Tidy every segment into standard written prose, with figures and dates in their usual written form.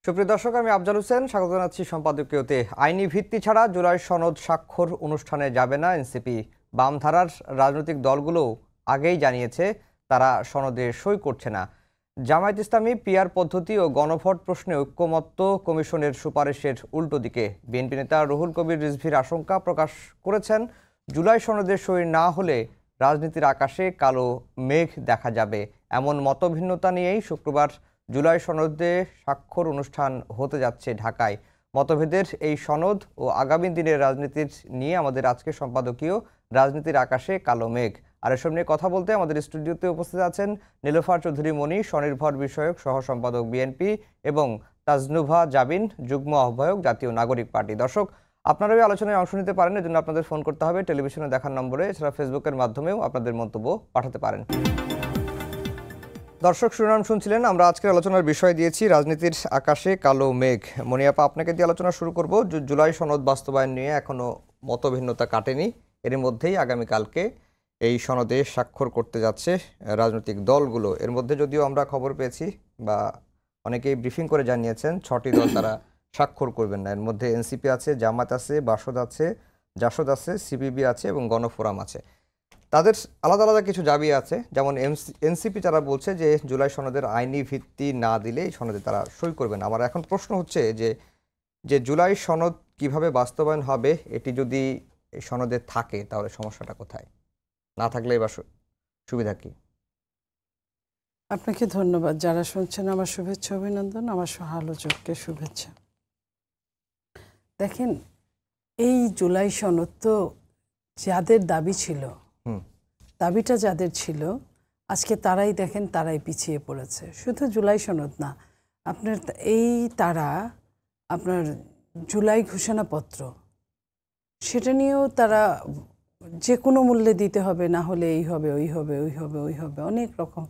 সুপ্রিয় দর্শক, আমি আফজাল হোসেন স্বাগত জানাচ্ছি সম্পাদকীয়তে। আইনি ভিত্তি ছাড়া জুলাই সনদ স্বাক্ষর অনুষ্ঠানে যাবে না এনসিপি। বামধারার রাজনৈতিক দলগুলো আগেই জানিয়েছে তারা সনদে সই করছে না। জামায়াত ইসলামী পিআর পদ্ধতি ও গণভোট প্রশ্নে ঐক্যমত্য কমিশনের সুপারিশের উল্টো দিকে। বিএনপি নেতা রুহুল কবির রিজভীর আশঙ্কা প্রকাশ করেছেন, জুলাই সনদে সই না হলে রাজনীতির আকাশে কালো মেঘ দেখা যাবে। এমন মতভিন্নতা নিয়েই শুক্রবার জুলাই সনদে স্বাক্ষর অনুষ্ঠান হতে যাচ্ছে ঢাকায়। মতভেদের এই সনদ ও আগামী দিনের রাজনীতির নিয়ে আমাদের আজকের সম্পাদকীয় রাজনীতির আকাশে কালো মেঘ। আর এসব নিয়ে কথা বলতে আমাদের স্টুডিওতে উপস্থিত আছেন নীলোফার চৌধুরী মনি, স্বনির্ভর বিষয়ক সহ সম্পাদক বিএনপি, এবং তাজনুভা জাবিন, যুগ্ম আহ্বায়ক জাতীয় নাগরিক পার্টি। দর্শক, আপনারাও আলোচনায় অংশ নিতে পারেন, এজন্য আপনাদের ফোন করতে হবে টেলিভিশনে দেখার নম্বরে। এছাড়া ফেসবুকের মাধ্যমেও আপনাদের মন্তব্য পাঠাতে পারেন। দর্শক, শিরোনাম শুনছিলেন। আমরা আজকের আলোচনার বিষয় দিয়েছি রাজনীতির আকাশে কালো মেঘ। মনিয়াপা, আপনাকে দিয়ে আলোচনা শুরু করব। জুলাই সনদ বাস্তবায়ন নিয়ে এখনো মতভিন্নতা কাটেনি। এর মধ্যেই আগামীকালকে এই সনদে স্বাক্ষর করতে যাচ্ছে রাজনৈতিক দলগুলো। এর মধ্যে যদিও আমরা খবর পেয়েছি বা অনেকেই ব্রিফিং করে জানিয়েছেন 6টি দল তারা স্বাক্ষর করবেন না। এর মধ্যে এনসিপি আছে, জামাত আছে, জাসদ আছে, সিপিবি আছে এবং গণফোরাম আছে। তাদের আলাদা আলাদা কিছু দাবি আছে। যেমন এনসিপি তারা বলছে যে জুলাই সনদের আইনি ভিত্তি না দিলে এই সনদে তারা সই করবে না। আমার এখন প্রশ্ন হচ্ছে যে জুলাই সনদ কিভাবে বাস্তবায়ন হবে, এটি যদি সনদে থাকে তাহলে সমস্যাটা কোথায়? না থাকলে এবার সুবিধা কি? আপনাকে ধন্যবাদ। যারা শুনছেন আমার শুভেচ্ছা অভিনন্দন, আমার সহ আলোচককে শুভেচ্ছা। দেখেন, এই জুলাই সনদ তো যাদের দাবি ছিল, দাবিটা যাদের ছিল, আজকে তারাই দেখেন তারাই পিছিয়ে পড়েছে। শুধু জুলাই সনদ না, আপনার আপনার জুলাই ঘোষণাপত্র, সেটা নিয়েও তারা যে কোনো মূল্যে দিতে হবে, না হলে এই হবে, ওই হবে, ওই হবে, ওই হবে, অনেক রকম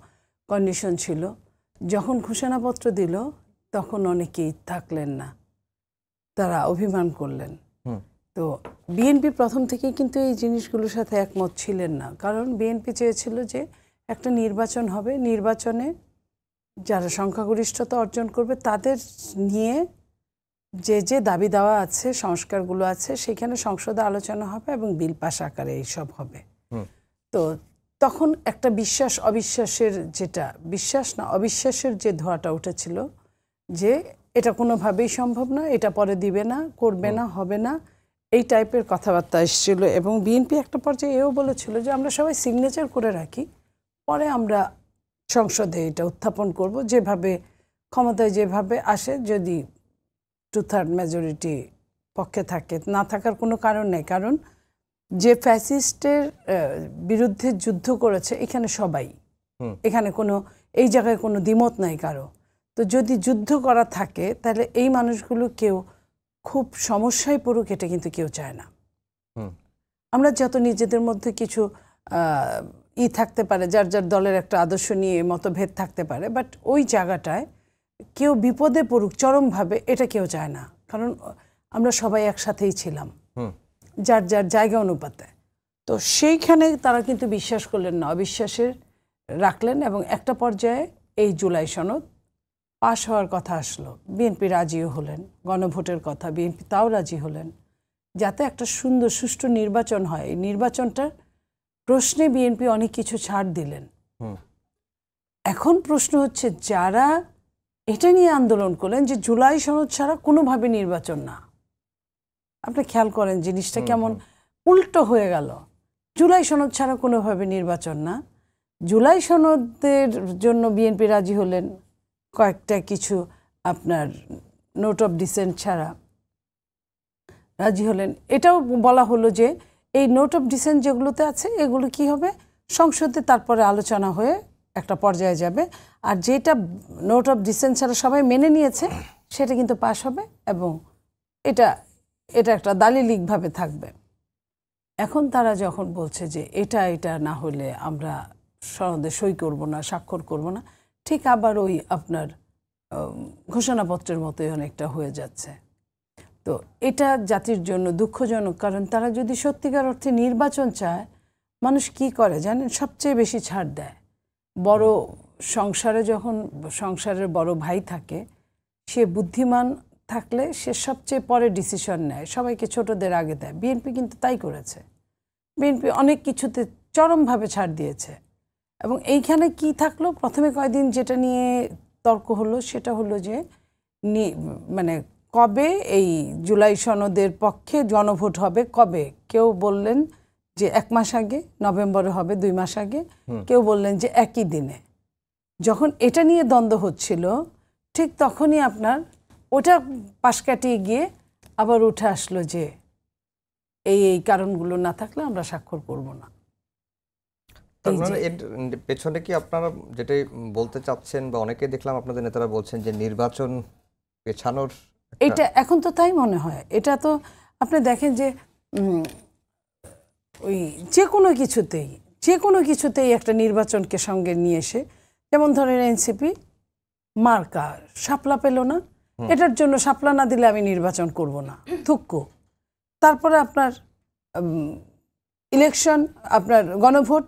কন্ডিশন ছিল। যখন ঘোষণাপত্র দিল তখন অনেকেই থাকলেন না, তারা অভিমান করলেন। তো বিএনপি প্রথম থেকেই কিন্তু এই জিনিসগুলোর সাথে একমত ছিলেন না, কারণ বিএনপি চেয়েছিল যে একটা নির্বাচন হবে, নির্বাচনে যারা সংখ্যাগরিষ্ঠতা অর্জন করবে তাদের নিয়ে যে দাবি দেওয়া আছে, সংস্কারগুলো আছে, সেখানে সংসদে আলোচনা হবে এবং বিল পাস আকারে এইসব হবে। তো তখন একটা বিশ্বাস অবিশ্বাসের, অবিশ্বাসের যে ধোঁয়াটা উঠেছিল যে এটা কোনোভাবেই সম্ভব না, এটা পরে দিবে না, করবে না, হবে না, এই টাইপের কথাবার্তা এসেছিল। এবং বিএনপি একটা পর্যায়ে এও বলেছিল যে আমরা সবাই সিগনেচার করে রাখি, পরে আমরা সংসদে এটা উত্থাপন করব, যেভাবে ক্ষমতায় যেভাবে আসে, যদি 2/3 মেজরিটি পক্ষে থাকে। না থাকার কোনো কারণ নেই, কারণ যে ফ্যাসিস্টের বিরুদ্ধে যুদ্ধ করেছে এখানে সবাই, এখানে কোনো এই জায়গায় কোনো দ্বিমত নাই কারো। তো যদি যুদ্ধ করা থাকে তাহলে এই মানুষগুলো কেউ খুব সমস্যায় পড়ুক, এটা কিন্তু কেউ চায় না। আমরা যত নিজেদের মধ্যে কিছু থাকতে পারে, যার যার দলের একটা আদর্শ নিয়ে মতভেদ থাকতে পারে, বাট ওই জায়গাটায় কেউ বিপদে পড়ুক চরমভাবে, এটা কেউ চায় না, কারণ আমরা সবাই একসাথেই ছিলাম যার যার জায়গা অনুপাতে। তো সেইখানে তারা কিন্তু বিশ্বাস করলেন না, অবিশ্বাসের রাখলেন। এবং একটা পর্যায়ে এই জুলাই সনদ পাশ হওয়ার কথা আসলো, বিএনপি রাজিও হলেন, গণভোটের কথা বিএনপি তাও রাজি হলেন, যাতে একটা সুন্দর সুষ্ঠু নির্বাচন হয়। এই নির্বাচনটার প্রশ্নে বিএনপি অনেক কিছু ছাড় দিলেন। এখন প্রশ্ন হচ্ছে, যারা এটা নিয়ে আন্দোলন করলেন যে জুলাই সনদ ছাড়া কোনোভাবে নির্বাচন না, আপনি খেয়াল করেন জিনিসটা কেমন উল্টো হয়ে গেল। জুলাই সনদ ছাড়া কোনোভাবে নির্বাচন না, জুলাই সনদের জন্য বিএনপি রাজি হলেন, কয়েকটা কিছু আপনার নোট অফ ডিসেন্ট ছাড়া রাজি হলেন। এটাও বলা হলো যে এই নোট অফ ডিসেন্ট যেগুলোতে আছে এগুলো কি হবে, সংসদে তারপরে আলোচনা হয়ে একটা পর্যায়ে যাবে, আর যেটা নোট অফ ডিসেন্ট ছাড়া সবাই মেনে নিয়েছে সেটা কিন্তু পাশ হবে, এবং এটা একটা দালিলিকভাবে থাকবে। এখন তারা যখন বলছে যে এটা না হলে আমরা সনদে সই করব না, স্বাক্ষর করব না, ঠিক আবার ওই আপনার ঘোষণাপত্রের মতোই অনেকটা হয়ে যাচ্ছে। তো এটা জাতির জন্য দুঃখজনক, কারণ তারা যদি সত্যিকার অর্থে নির্বাচন চায়, মানুষ কি করে জানেন, সবচেয়ে বেশি ছাড় দেয়। বড় সংসারে যখন সংসারের বড় ভাই থাকে, সে বুদ্ধিমান থাকলে সে সবচেয়ে পরে ডিসিশন নেয়, সবাইকে ছোটদের আগে দেয়। বিএনপি কিন্তু তাই করেছে। বিএনপি অনেক কিছুতে চরমভাবে ছাড় দিয়েছে। এবং এইখানে কি থাকলো, প্রথমে কয়েকদিন যেটা নিয়ে তর্ক হলো সেটা হলো যে মানে কবে এই জুলাই সনদের পক্ষে জনভোট হবে, কবে। কেউ বললেন যে 1 মাস আগে, নভেম্বরে হবে 2 মাস আগে, কেউ বললেন যে একই দিনে। যখন এটা নিয়ে দ্বন্দ্ব হচ্ছিল ঠিক তখনই আপনার ওটা পাশ কাটিয়ে গিয়ে আবার উঠে আসলো যে এই কারণগুলো না থাকলে আমরা স্বাক্ষর করব না। তার মানে এর পেছনে কি আপনারা যেটাই বলতে চাচ্ছেন, বা অনেকে দেখলাম আপনাদের নেতারা বলছেন যে নির্বাচন পেছানোর, এটা এখন তো তাই মনে হয়। এটা তো আপনি দেখেন যে ওই যে কোনো কিছুতেই একটা নির্বাচনকে সঙ্গে নিয়ে এসে, যেমন ধরেন এনসিপি মার্কা শাপলা পেল না, এটার জন্য শাপলা না দিলে আমি নির্বাচন করব না, থুক্কু। তারপরে আপনার ইলেকশন, আপনার গণভোট,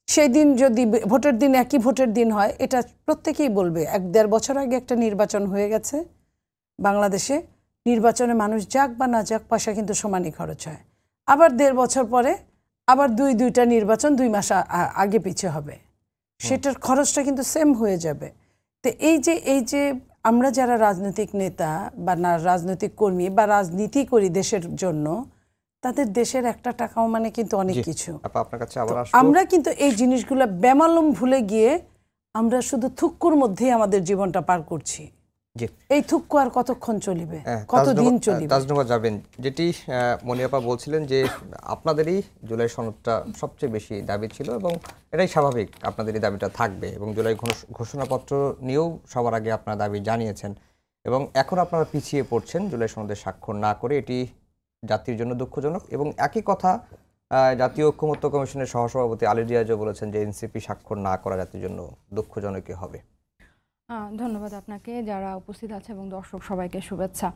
সেই দিন যদি ভোটের দিন একই ভোটের দিন হয়, এটা প্রত্যেকেই বলবে 1-1.5 বছর আগে একটা নির্বাচন হয়ে গেছে বাংলাদেশে। নির্বাচনে মানুষ যাক বা না যাক পয়সা কিন্তু সমানই খরচ হয়। আবার 1.5 বছর পরে আবার দুইটা নির্বাচন 2 মাস আগে পিছে হবে, সেটার খরচটা কিন্তু সেম হয়ে যাবে। তো এই যে আমরা যারা রাজনৈতিক নেতা বা রাজনৈতিক কর্মী বা রাজনীতি করি দেশের জন্য, তাদের দেশের একটা টাকাও মানে কিন্তু অনেক কিছু। আপনার কাছে আবার আমরা কিন্তু এই জিনিসগুলো বেমালুম ভুলে গিয়ে আমরা শুধু থুক্কুর মধ্যেই আমাদের জীবনটা পার করছি। এই থুক্কু আর কতক্ষণ চলিবে, কতদিন চলিবে? তাজনুমা যাবেন, যেটি মনিয়াপা বলছিলেন যে আপনাদেরই জুলাই সনদটা সবচেয়ে বেশি দাবি ছিল, এবং এটাই স্বাভাবিক, আপনাদেরই দাবিটা থাকবে, এবং জুলাই ঘোষণাপত্র নিয়েও সবার আগে আপনারা দাবি জানিয়েছেন, এবং এখন আপনারা পিছিয়ে পড়ছেন জুলাই সনদে স্বাক্ষর না করে। এটি জাতির জন্য দুঃখজনক। এবং একই কথা জাতীয় ঐক্যমত্য কমিশনের সহসভাপতি আলী রিয়াজও বলেছেন যে এনসিপি স্বাক্ষর না করা জাতির জন্য দুঃখজনকই হবে। ধন্যবাদ আপনাকে, যারা উপস্থিত আছে এবং দর্শক সবাইকে শুভেচ্ছা।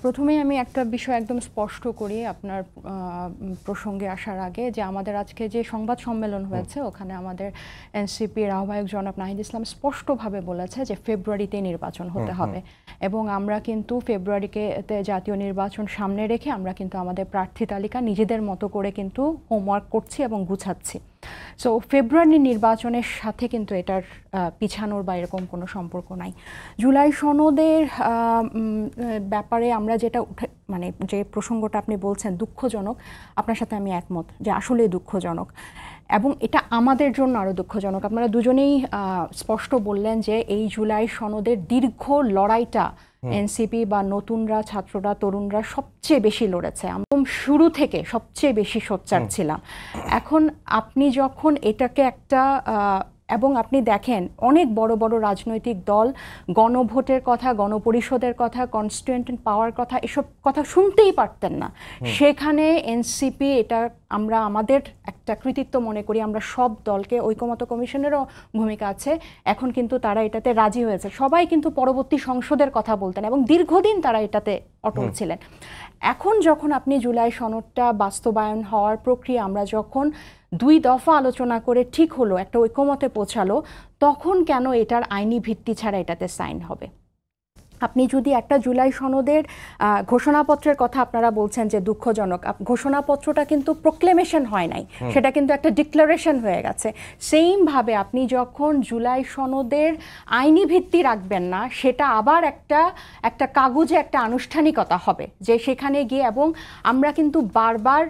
প্রথমেই আমি একটা বিষয় একদম স্পষ্ট করি আপনার প্রসঙ্গে আসার আগে, যে আমাদের আজকে যে সংবাদ সম্মেলন হয়েছে ওখানে আমাদের এনসিপির আহ্বায়ক জনাব নাহিদ ইসলাম স্পষ্টভাবে বলেছে যে ফেব্রুয়ারিতে নির্বাচন হতে হবে, এবং আমরা কিন্তু ফেব্রুয়ারিতে জাতীয় নির্বাচন সামনে রেখে আমরা কিন্তু আমাদের প্রার্থী তালিকা নিজেদের মতো করে কিন্তু হোমওয়ার্ক করছি এবং গুছাচ্ছি। সো ফেব্রুয়ারি নির্বাচনের সাথে কিন্তু এটার পিছানোর বা এরকম কোনো সম্পর্ক নাই। জুলাই সনদের ব্যাপারে আমরা যেটা মানে যে প্রসঙ্গটা আপনি বলছেন দুঃখজনক, আপনার সাথে আমি একমত যে আসলেই দুঃখজনক, এবং এটা আমাদের জন্য আরও দুঃখজনক। আপনারা দুজনেই স্পষ্ট বললেন যে এই জুলাই সনদের দীর্ঘ লড়াইটা এনসিপি বা নতুনরা, ছাত্ররা, তরুণরা সবচেয়ে বেশি লড়েছে। একদম শুরু থেকে সবচেয়ে বেশি সোচ্চার ছিলাম। এখন আপনি যখন এটাকে একটা এবং আপনি দেখেন অনেক বড় বড় রাজনৈতিক দল গণভোটের কথা, গণপরিষদের কথা, কনস্টিটিউয়েন্ট পাওয়ার কথা, এসব কথা শুনতেই পারতেন না। সেখানে এনসিপি, এটা আমরা আমাদের একটা কৃতিত্ব মনে করি, আমরা সব দলকে, ঐকমত্য কমিশনেরও ভূমিকা আছে, এখন কিন্তু তারা এটাতে রাজি হয়েছে। সবাই কিন্তু পরবর্তী সংসদের কথা বলতেন এবং দীর্ঘদিন তারা এটাতে অটল ছিলেন। এখন যখন আপনি জুলাই সনদটা বাস্তবায়ন হওয়ার প্রক্রিয়া, আমরা যখন 2 দফা আলোচনা করে ঠিক হলো, একটা ঐকমতে পৌঁছালো, তখন কেন এটার আইনি ভিত্তি ছাড়া এটাতে সাইন হবে? আপনি যদি একটা জুলাই সনদের ঘোষণাপত্রের কথা আপনারা বলছেন যে দুঃখজনক, ঘোষণাপত্রটা কিন্তু প্রোক্লেমেশন হয় নাই, সেটা কিন্তু একটা ডিক্লারেশন হয়ে গেছে। সেইমভাবে আপনি যখন জুলাই সনদের আইনি ভিত্তি রাখবেন না, সেটা আবার একটা কাগজে একটা আনুষ্ঠানিকতা হবে, যে সেখানে গিয়ে, এবং আমরা কিন্তু বারবার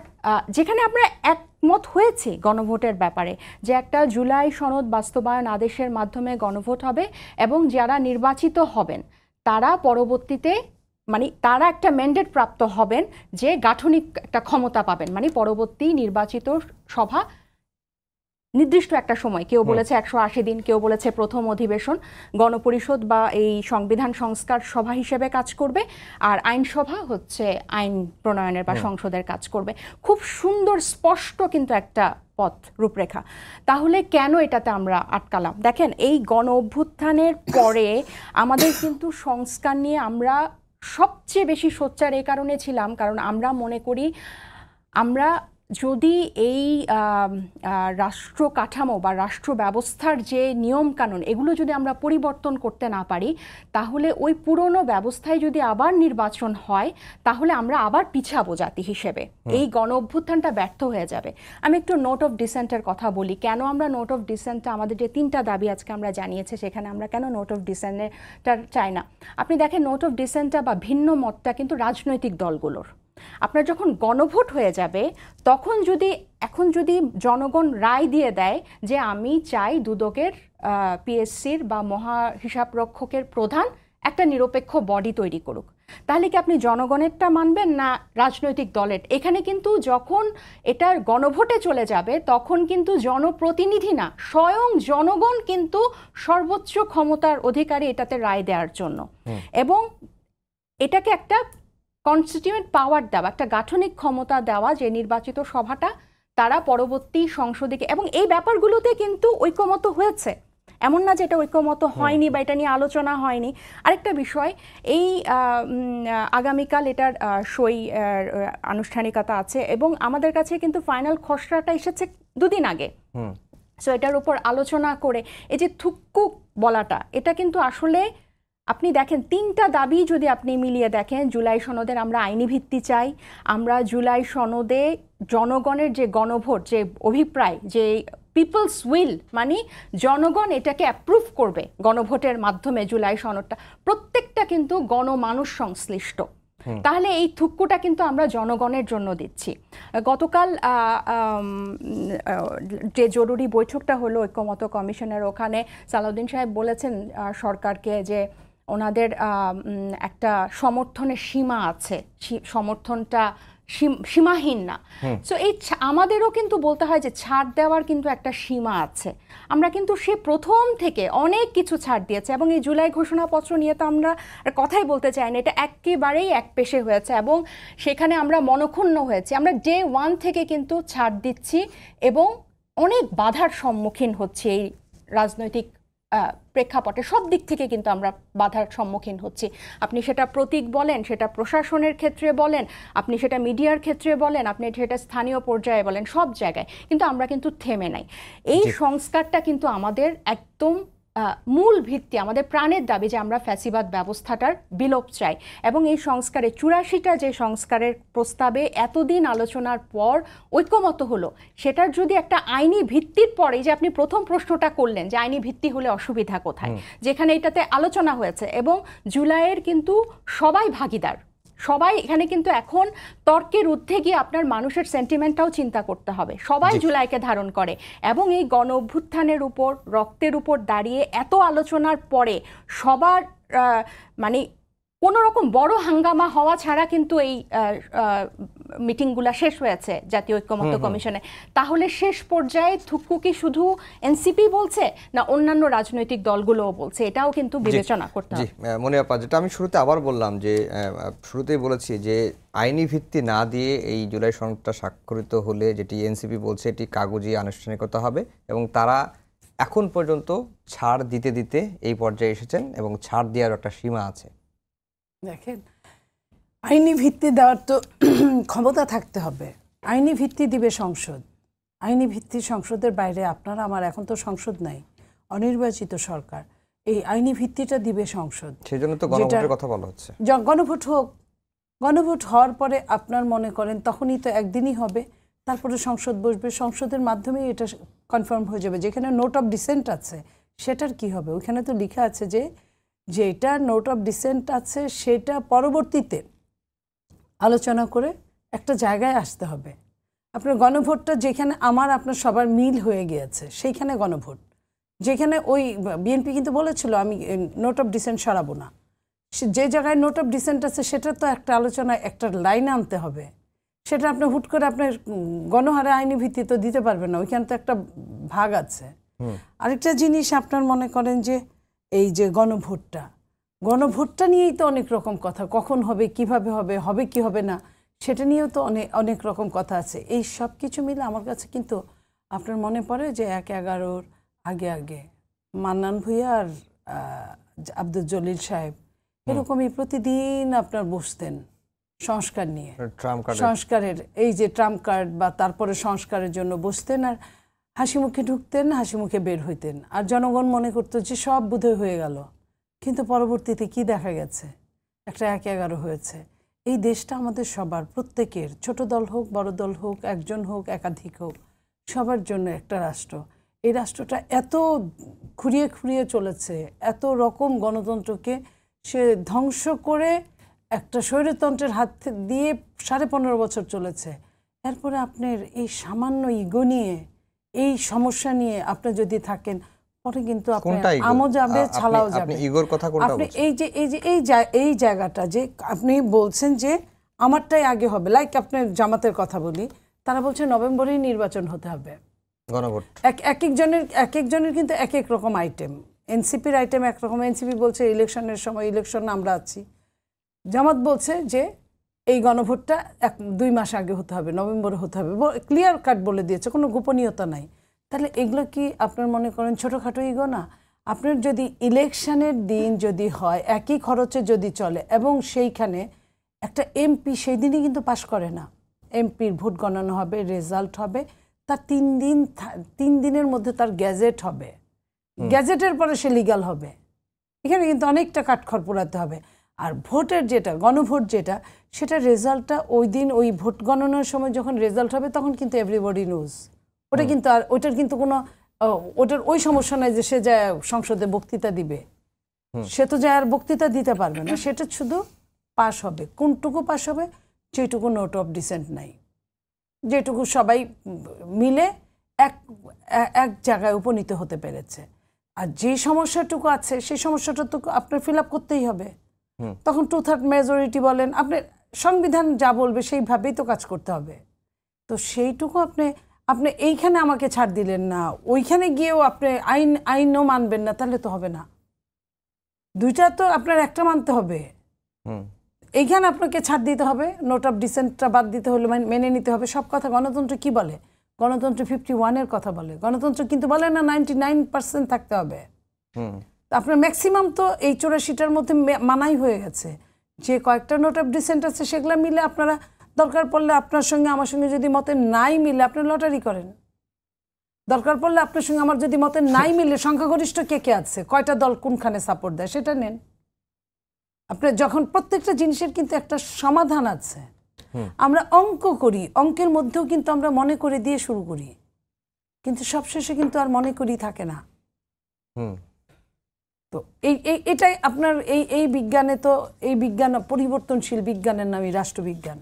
যেখানে আমরা একমত হয়েছি গণভোটের ব্যাপারে, যে একটা জুলাই সনদ বাস্তবায়ন আদেশের মাধ্যমে গণভোট হবে, এবং যারা নির্বাচিত হবেন তারা পরবর্তীতে মানে তারা একটা ম্যান্ডেট প্রাপ্ত হবেন, যে গাঠনিক একটা ক্ষমতা পাবেন, মানে পরবর্তী নির্বাচিত সভা নির্দিষ্ট একটা সময়, কেউ বলেছে 180 দিন, কেউ বলেছে প্রথম অধিবেশন, গণপরিষদ বা এই সংবিধান সংস্কার সভা হিসেবে কাজ করবে, আর আইনসভা হচ্ছে আইন প্রণয়নের বা সংসদের কাজ করবে। খুব সুন্দর স্পষ্ট কিন্তু একটা পথ রূপরেখা। তাহলে কেন এটাতে আমরা আটকালাম? দেখেন, এই গণ অভ্যুত্থানের পরে আমাদের কিন্তু সংস্কার নিয়ে আমরা সবচেয়ে বেশি সোচ্চার এই কারণে ছিলাম, কারণ আমরা মনে করি আমরা যদি এই রাষ্ট্র কাঠামো বা রাষ্ট্র ব্যবস্থার যে নিয়ম কানুন এগুলো যদি আমরা পরিবর্তন করতে না পারি, তাহলে ওই পুরনো ব্যবস্থায় যদি আবার নির্বাচন হয়, তাহলে আমরা আবার পিছাবো জাতি হিসেবে। এই গণ অভ্যুত্থানটা ব্যর্থ হয়ে যাবে। আমি একটু নোট অফ ডিসেন্টের কথা বলি। কেন আমরা নোট অফ ডিসেন্টটা, আমাদের যে 3টা দাবি আজকে আমরা জানিয়েছি, সেখানে আমরা কেন নোট অফ ডিসেন্টটা চাই না? আপনি দেখেন, নোট অফ ডিসেন্টটা বা ভিন্ন মতটা কিন্তু রাজনৈতিক দলগুলোর। আপনার যখন গণভোট হয়ে যাবে, তখন এখন যদি জনগণ রায় দিয়ে দেয় যে আমি চাই দুদকের পিএসসির বা মহা হিসাবরক্ষকের প্রধান একটা নিরপেক্ষ বডি তৈরি করুক, তাহলে কি আপনি জনগণেরটা মানবেন না রাজনৈতিক দলের? এখানে কিন্তু যখন এটার গণভোটে চলে যাবে, তখন কিন্তু জনপ্রতিনিধি না, স্বয়ং জনগণ কিন্তু সর্বোচ্চ ক্ষমতার অধিকারী এটাতে রায় দেওয়ার জন্য। এবং এটাকে একটা কনস্টিটিউয়েন্ট পাওয়ার দেওয়া, একটা গাঠনিক ক্ষমতা দেওয়া, যে নির্বাচিত সভাটা তারা পরবর্তী সংসদে, এবং এই ব্যাপারগুলোতে কিন্তু ঐকমত্য হয়েছে, এমন না যে এটা ঐকমত্য হয়নি বা এটা নিয়ে আলোচনা হয়নি। আরেকটা বিষয়, এই আগামীকাল এটার সই আনুষ্ঠানিকতা আছে এবং আমাদের কাছে কিন্তু ফাইনাল খসড়াটা এসেছে 2 দিন আগে। সো এটার উপর আলোচনা করে এই যে থুক্কু বলাটা, এটা কিন্তু আসলে আপনি দেখেন 3টা দাবি যদি আপনি মিলিয়ে দেখেন, জুলাই সনদের আমরা আইনি ভিত্তি চাই, আমরা জুলাই সনদে জনগণের যে গণভোট, যে অভিপ্রায়, যে পিপলস উইল, মানে জনগণ এটাকে অ্যাপ্রুভ করবে গণভোটের মাধ্যমে জুলাই সনদটা, প্রত্যেকটা কিন্তু গণমানুষ সংশ্লিষ্ট। তাহলে এই থুক্কুটা কিন্তু আমরা জনগণের জন্য দিচ্ছি। গতকাল যে জরুরি বৈঠকটা হলো ঐক্যমত্য কমিশনের, ওখানে সালাউদ্দিন সাহেব বলেছেন সরকারকে যে ওনাদের একটা সমর্থনের সীমা আছে, সমর্থনটা সীমাহীন না। সো এই আমাদেরও কিন্তু বলতে হয় যে ছাড় দেওয়ার কিন্তু একটা সীমা আছে। আমরা কিন্তু সে প্রথম থেকে অনেক কিছু ছাড় দিয়েছে, এবং এই জুলাই ঘোষণাপত্র নিয়ে তো আমরা কথাই বলতে চাই না, এটা একেবারেই একপেশে হয়েছে এবং সেখানে আমরা মনক্ষুণ্ণ হয়েছি। আমরা ডে 1 থেকে কিন্তু ছাড় দিচ্ছি এবং অনেক বাধার সম্মুখীন হচ্ছে এই রাজনৈতিক প্রেক্ষাপটে, সব দিক থেকে কিন্তু আমরা বাধার সম্মুখীন হচ্ছি। আপনি সেটা প্রতীক বলেন, সেটা প্রশাসনের ক্ষেত্রে বলেন, আপনি সেটা মিডিয়ার ক্ষেত্রে বলেন, আপনি সেটা স্থানীয় পর্যায়ে বলেন, সব জায়গায় কিন্তু আমরা কিন্তু থেমে নাই। এই সংস্কারটা কিন্তু আমাদের একদম মূল ভিত্তি, আমাদের প্রাণের দাবি যে আমরা ফ্যাসিবাদ ব্যবস্থাটার বিলোপ চাই। এবং এই সংস্কারে 84টা যে সংস্কারের প্রস্তাবে এতদিন আলোচনার পর ঐক্যমত হলো, সেটার যদি একটা আইনি ভিত্তির পরে, যে আপনি প্রথম প্রশ্নটা করলেন যে আইনি ভিত্তি হলে অসুবিধা কোথায়, যেখানে এটাতে আলোচনা হয়েছে এবং জুলাইয়ের কিন্তু সবাই ভাগিদার, সবাই এখানে কিন্তু এখন তর্কের ঊর্ধ্বে গিয়ে আপনার মানুষের সেন্টিমেন্টটাও চিন্তা করতে হবে। সবাই জুলাইকে ধারণ করে এবং এই গণ অভ্যুত্থানের উপর, রক্তের উপর দাঁড়িয়ে এত আলোচনার পরে সবার মানে কোনো রকম বড় হাঙ্গামা হওয়া ছাড়া কিন্তু এই মিটিংগুলা শেষ হয়েছে জাতীয় ঐক্যমত্য কমিশনে। তাহলে শেষ পর্যায়ে থুক্কু কি শুধু এনসিপি বলছে, না অন্যান্য রাজনৈতিক দলগুলোও বলছে? এটাও কিন্তু বিবেচনা করতে হবে। মনিয়া আপা, যেটা আমি শুরুতে আবার বললাম, যে শুরুতেই বলেছি যে আইনি ভিত্তি না দিয়ে এই জুলাই সনদটা স্বাক্ষরিত হলে, যেটি এনসিপি বলছে, এটি কাগজে আনুষ্ঠানিকতা হবে এবং তারা এখন পর্যন্ত ছাড় দিতে দিতে এই পর্যায়ে এসেছেন এবং ছাড় দেওয়ার একটা সীমা আছে। দেখেন, আইনি ভিত্তি দেওয়ার তো ক্ষমতা থাকতে হবে। আইনি ভিত্তি দিবে সংসদ। আইনি ভিত্তি সংসদের বাইরে আপনার আমার এখন তো সংসদ নাই, অনির্বাচিত সরকার। এই আইনি ভিত্তিটা দিবে সংসদ। সেই জন্য তো গণভোটের কথা বলা হচ্ছে। গণভোট হোক, গণভোট হওয়ার পরে আপনার মনে করেন তখনই তো একদিনই হবে, তারপরে সংসদ বসবে, সংসদের মাধ্যমেই এটা কনফার্ম হয়ে যাবে। যেখানে নোট অফ ডিসেন্ট আছে সেটার কি হবে? ওইখানে তো লেখা আছে যে যেটা নোট অফ ডিসেন্ট আছে সেটা পরবর্তীতে আলোচনা করে একটা জায়গায় আসতে হবে। আপনার গণভোটটা যেখানে আমার আপনার সবার মিল হয়ে গিয়েছে সেইখানে গণভোট, যেখানে ওই বিএনপি কিন্তু বলেছিল আমি নোট অফ ডিসেন্ট সরাবো না, যে জায়গায় নোট অফ ডিসেন্ট আছে সেটা তো একটা আলোচনায় একটা লাইন আনতে হবে। সেটা আপনি হুট করে আপনার গণহারে আইনি ভিত্তি তো দিতে পারবেন না, ওইখানে তো একটা ভাগ আছে। আরেকটা জিনিস আপনার মনে করেন যে এই যে গণভোটটা নিয়েই তো অনেক রকম কথা, কখন হবে, কিভাবে হবে, হবে কি হবে না, সেটা নিয়েও তো অনেক রকম কথা আছে। এই সব কিছু মিলে আমার কাছে কিন্তু আপনার মনে পড়ে যে 1/11 আগে মান্নান ভূঁইয়া আর আব্দুল জলিল সাহেব এরকমই প্রতিদিন আপনার বসতেন সংস্কার নিয়ে, ট্রাম্প কার্ড, সংস্কারের এই যে ট্রাম্প কার্ড বা তারপরে সংস্কারের জন্য বসতেন আর হাসি মুখে ঢুকতেন, হাসি মুখে বের হইতেন, আর জনগণ মনে করতো যে সব বোধহয় হয়ে গেল। কিন্তু পরবর্তীতে কি দেখা গেছে, একটা 1-11 হয়েছে। এই দেশটা আমাদের সবার, প্রত্যেকের, ছোট দল হোক বড় দল হোক, একজন হোক একাধিক হোক, সবার জন্য একটা রাষ্ট্র। এই রাষ্ট্রটা এত খুঁড়িয়ে খুঁড়িয়ে চলেছে, এত রকম গণতন্ত্রকে সে ধ্বংস করে একটা স্বৈরতন্ত্রের হাত দিয়ে 15.5 বছর চলেছে। এরপরে আপনার এই সামান্য ইগো নিয়ে, এই সমস্যা নিয়ে আপনি যদি থাকেন, পরে কিন্তু আপনার আমও যাবে, ছালাও যাবে। আপনি ইগোর কথা কোনটা আপনি বলছেন? এই জায়গাটা যে আপনি বলছেন যে আমারটাই আগে হবে, লাইক আপনার জামাতের কথা বলি, তারা বলছে নভেম্বরেই নির্বাচন হতে হবে, গণভোট। এক একজনের কিন্তু এক এক রকম আইটেম। এনসিপির আইটেম একরকম, এনসিপি বলছে ইলেকশনের সময়, ইলেকশন আমরা আছি। জামাত বলছে যে এই গণভোটটা 1-2 মাস আগে হতে হবে, নভেম্বরে হতে হবে, ক্লিয়ার কাট বলে দিয়েছে, কোনো গোপনীয়তা নাই। তাহলে এগুলো কি আপনার মনে করেন ছোটোখাটো ইগো না? আপনার যদি ইলেকশনের দিন যদি হয়, একই খরচে যদি চলে, এবং সেইখানে একটা এমপি সেই দিনই কিন্তু পাশ করে না, এমপির ভোট গণনা হবে, রেজাল্ট হবে, তার 3 দিনের মধ্যে তার গ্যাজেট হবে, গ্যাজেটের পরে সে লিগাল হবে। এখানে কিন্তু অনেকটা কাঠখড় পোড়াতে হবে। আর ভোটের যেটা গণভোট যেটা, সেটা রেজাল্টটা ওই দিন ওই ভোট গণনার সময় যখন রেজাল্ট হবে তখন কিন্তু এভরিবডি নোজ। ওটা কিন্তু আর ওইটার কিন্তু কোনো ওটার ওই সমস্যা নাই যে সে যায় সংসদে বক্তৃতা দিবে, সে তো যায় আর বক্তৃতা দিতে পারবে না, সেটা শুধু পাস হবে। কোনটুকু পাস হবে? যেটুকু নোট অফ ডিসেন্ট নাই, যেটুকু সবাই মিলে এক জায়গায় উপনীত হতে পেরেছে। আর যে সমস্যাটুকু আছে সেই সমস্যাটা তো আপনার ফিল আপ করতেই হবে। তখন 2/3 মেজরিটি বলেন, আপনার সংবিধান যা বলবে সেইভাবেই তো কাজ করতে হবে। তো সেইটুকু আপনি এইখানে আমাকে ছাড় দিলেন না, ওইখানে গিয়েও আপনি আইনও মানবেন না, তাহলে তো হবে না। দুইটা তো আপনার একটা মানতে হবে। এইখানে আপনাকে ছাড় দিতে হবে, নোট অফ ডিসেন্টটা বাদ দিতে হলে মেনে নিতে হবে সব কথা। গণতন্ত্র কি বলে? গণতন্ত্র 51-এর কথা বলে। গণতন্ত্র কিন্তু বলে না 99% থাকতে হবে। আপনার ম্যাক্সিমাম তো এই 84টার মধ্যে মানাই হয়ে গেছে। যে কয়েকটা নোট অফ ডিসেন্ট আছে সেগুলো মিলে আপনারা দরকার পড়লে আপনার সঙ্গে আমার সঙ্গে যদি মতে নাই মিলে আপনি লটারি করেন। দরকার পড়লে আপনার সঙ্গে আমার যদি মতে নাই মিলে সংখ্যাগরিষ্ঠ কে কে আছে, কয়টা দল কোনখানে সাপোর্ট দেয় সেটা নেন। আপনার যখন প্রত্যেকটা জিনিসের কিন্তু একটা সমাধান আছে। আমরা অঙ্ক করি, অঙ্কের মধ্যেও কিন্তু আমরা মনে করে দিয়ে শুরু করি, কিন্তু সবশেষে কিন্তু আর মনে করি থাকে না। তো এটাই আপনার এই বিজ্ঞানে, তো এই বিজ্ঞান পরিবর্তনশীল বিজ্ঞানের নামই রাষ্ট্রবিজ্ঞান।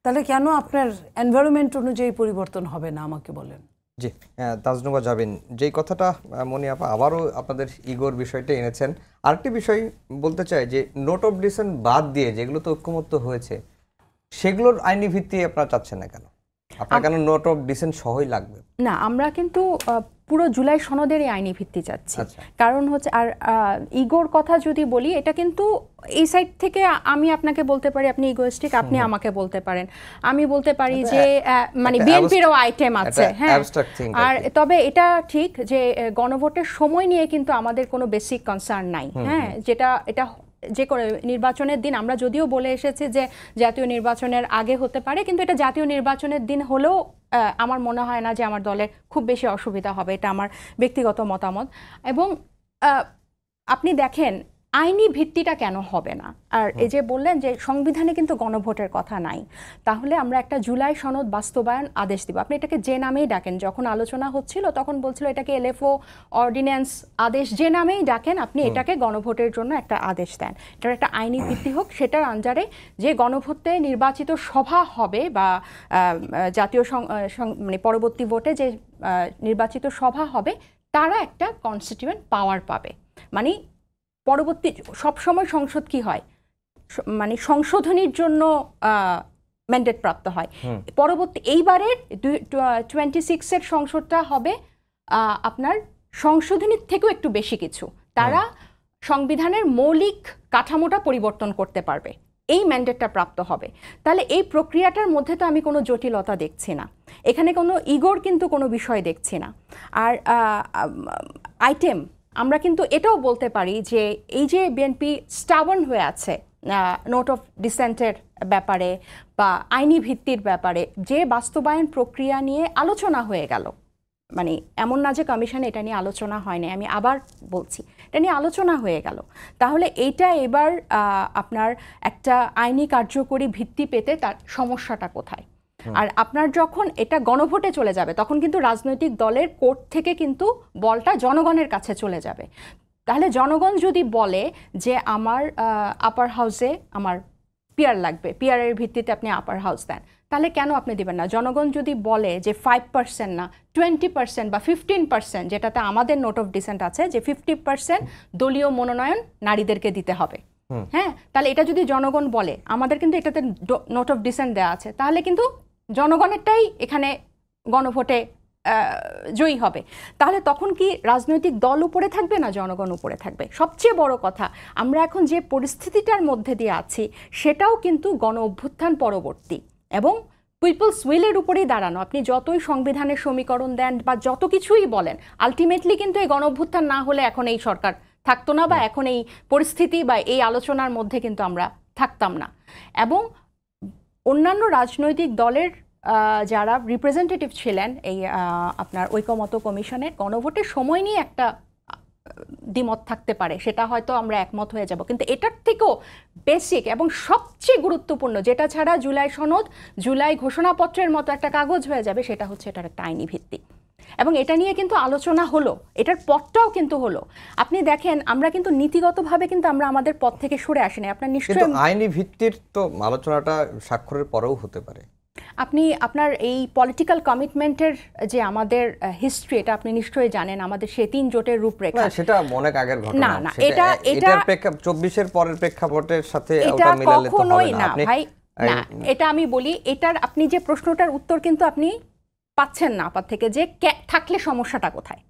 তাহলে কেন আপনার এনভায়রনমেন্ট অনুযায়ী পরিবর্তন হবে না আমাকে বলেন? জি, তাজনুবা জাবিন, যেই কথাটা মনি আপা আবারও আপনাদের ইগোর বিষয়টা এনেছেন, আরেকটি বিষয় বলতে চাই যে নোট অফ ডিসেন্ট বাদ দিয়ে যেগুলো তো ঐক্যমত্য হয়েছে সেগুলোর আইনি ভিত্তি আপনারা চাচ্ছেন না কেন? আপনার কেন নোট অফ ডিসেন্ট সহই লাগবে? না, আমরা কিন্তু পুরো জুলাই সনদেরই আইনি ভিত্তি চাচ্ছি। কারণ হচ্ছে, আর ইগোর কথা যদি বলি, এটা কিন্তু এই সাইড থেকে আমি আপনাকে বলতে পারি আপনি ইগোইস্টিক, আপনি আমাকে বলতে পারেন, আমি বলতে পারি যে মানে বিএনপিরও আইটেম আছে, হ্যাঁ। আর তবে এটা ঠিক যে গণভোটের সময় নিয়ে কিন্তু আমাদের কোনো বেসিক কনসার্ন নাই, হ্যাঁ। এটা যে করে নির্বাচনের দিন আমরা যদিও বলে এসেছি যে জাতীয় নির্বাচনের আগে হতে পারে, কিন্তু এটা জাতীয় নির্বাচনের দিন হলেও আমার মনে হয় না যে আমার দলের খুব বেশি অসুবিধা হবে, এটা আমার ব্যক্তিগত মতামত। এবং আপনি দেখেন আইনি ভিত্তিটা কেন হবে না। আর এই যে বললেন যে সংবিধানে কিন্তু গণভোটের কথা নাই, তাহলে আমরা একটা জুলাই সনদ বাস্তবায়ন আদেশ দিব। আপনি এটাকে যে নামেই ডাকেন, যখন আলোচনা হচ্ছিল তখন বলছিল এটাকে এলএফও অর্ডিন্যান্স আদেশ, যে নামেই ডাকেন আপনি এটাকে গণভোটের জন্য একটা আদেশ দেন। এটার একটা আইনি ভিত্তি হোক, সেটার আন্ডারে যে গণভোটে নির্বাচিত সভা হবে বা জাতীয় মানে পরবর্তী ভোটে যে নির্বাচিত সভা হবে তারা একটা কনস্টিটিউয়েন্ট পাওয়ার পাবে। মানে পরবর্তী সবসময় সংসদ কি হয়, মানে সংশোধনীর জন্য ম্যান্ডেট প্রাপ্ত হয়। পরবর্তী এইবারের 26-এর সংসদটা হবে আপনার সংশোধনীর থেকেও একটু বেশি কিছু, তারা সংবিধানের মৌলিক কাঠামোটা পরিবর্তন করতে পারবে, এই ম্যান্ডেটটা প্রাপ্ত হবে। তাহলে এই প্রক্রিয়াটার মধ্যে তো আমি কোনো জটিলতা দেখছি না, এখানে কোনো ইগোর কিন্তু কোনো বিষয় দেখছি না। আর আমরা কিন্তু এটাও বলতে পারি যে এই যে বিএনপি স্টাবন হয়ে আছে, নোট অফ ডিসেন্টের ব্যাপারে বা আইনি ভিত্তির ব্যাপারে যে বাস্তবায়ন প্রক্রিয়া নিয়ে আলোচনা হয়ে গেল, মানে এমন না যে কমিশনে এটা নিয়ে আলোচনা হয়নি, আমি আবার বলছি এটা নিয়ে আলোচনা হয়ে গেল, তাহলে এইটা এবার আপনার একটা আইনি কার্যকরী ভিত্তি পেতে তার সমস্যাটা কোথায়? আর আপনার যখন এটা গণভোটে চলে যাবে তখন কিন্তু রাজনৈতিক দলের কোর্ট থেকে কিন্তু বলটা জনগণের কাছে চলে যাবে। তাহলে জনগণ যদি বলে যে আমার আপার হাউসে আমার পিয়ার লাগবে, পিয়ারের ভিত্তিতে আপনি আপার হাউস দেন, তাহলে কেন আপনি দিবেন না? জনগণ যদি বলে যে 5% না 20% বা 15%, যেটাতে আমাদের নোট অফ ডিসেন্ট আছে যে 50% দলীয় মনোনয়ন নারীদেরকে দিতে হবে, হ্যাঁ, তাহলে এটা যদি জনগণ বলে, আমাদের কিন্তু এটাতে নোট অফ ডিসেন্ট দেওয়া আছে, তাহলে কিন্তু জনগণেরটাই এখানে গণভোটে জয়ী হবে। তাহলে তখন কি রাজনৈতিক দল উপরে থাকবে না জনগণ উপরে থাকবে? সবচেয়ে বড় কথা, আমরা এখন যে পরিস্থিতিটার মধ্যে দিয়ে আছি সেটাও কিন্তু গণ অভ্যুত্থান পরবর্তী এবং পিপলস উইলের উপরেই দাঁড়ানো। আপনি যতই সংবিধানের সমীকরণ দেন বা যত কিছুই বলেন, আলটিমেটলি কিন্তু এই গণ অভ্যুত্থান না হলে এখন এই সরকার থাকতো না, বা এখন এই পরিস্থিতি বা এই আলোচনার মধ্যে কিন্তু আমরা থাকতাম না। এবং অন্যান্য রাজনৈতিক দলের যারা রিপ্রেজেন্টেটিভ ছিলেন এই আপনার ঐকমত্য কমিশনের, গণভোটের সময় নিয়ে একটা দ্বিমত থাকতে পারে, সেটা হয়তো আমরা একমত হয়ে যাব, কিন্তু এটার থেকেও বেসিক এবং সবচেয়ে গুরুত্বপূর্ণ, যেটা ছাড়া জুলাই সনদ, জুলাই ঘোষণাপত্রের মতো একটা কাগজ হয়ে যাবে, সেটা হচ্ছে এটার একটা আইনি ভিত্তি। এবং এটা নিয়ে কিন্তু আলোচনা হলো, এটার পথটাও কিন্তু হলো। আপনি দেখেন আমরা কিন্তু নীতিগতভাবে কিন্তু আমরা আমাদের পথ থেকে সরে আসিনি। আপনার নিশ্চয়ই আইনি ভিত্তির তো আলোচনাটা স্বাক্ষরের পরেও হতে পারে। আপনি আপনার এই পলিটিক্যাল কমিটমেন্টের যে আমাদের হিস্ট্রি, এটা আপনি নিশ্চয়ই জানেন, আমাদের সে 3 জোটের রূপরেখা, সেটা অনেক আগের ঘটনা। না এটা 24-এর পরের প্রেক্ষাপটের সাথে এটা কখনোই না ভাই, না এটা আমি বলি, এটার আপনি যে প্রশ্নটার উত্তর কিন্তু আপনি পাচ্ছেন না আপাত থেকে, যে থাকলে সমস্যাটা কোথায়,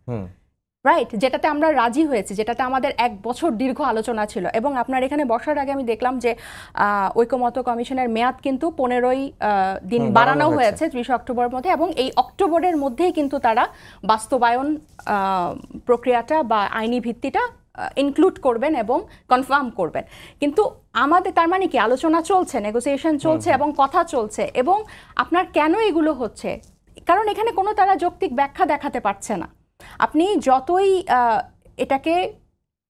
রাইট? যেটাতে আমরা রাজি হয়েছি, যেটাতে আমাদের 1 বছর দীর্ঘ আলোচনা ছিল। এবং আপনার এখানে বসার আগে আমি দেখলাম যে ঐকমত্য কমিশনের মেয়াদ কিন্তু 15 দিন বাড়ানো হয়েছে 30 অক্টোবরের মধ্যে, এবং এই অক্টোবরের মধ্যেই কিন্তু তারা বাস্তবায়ন প্রক্রিয়াটা বা আইনি ভিত্তিটা ইনক্লুড করবেন এবং কনফার্ম করবেন। কিন্তু আমাদের তার মানে কি আলোচনা চলছে, নেগোসিয়েশন চলছে এবং কথা চলছে। এবং আপনার কেন এগুলো হচ্ছে? কারণ এখানে কোনো তারা যৌক্তিক ব্যাখ্যা দেখাতে পারছে না। আপনি যতই এটাকে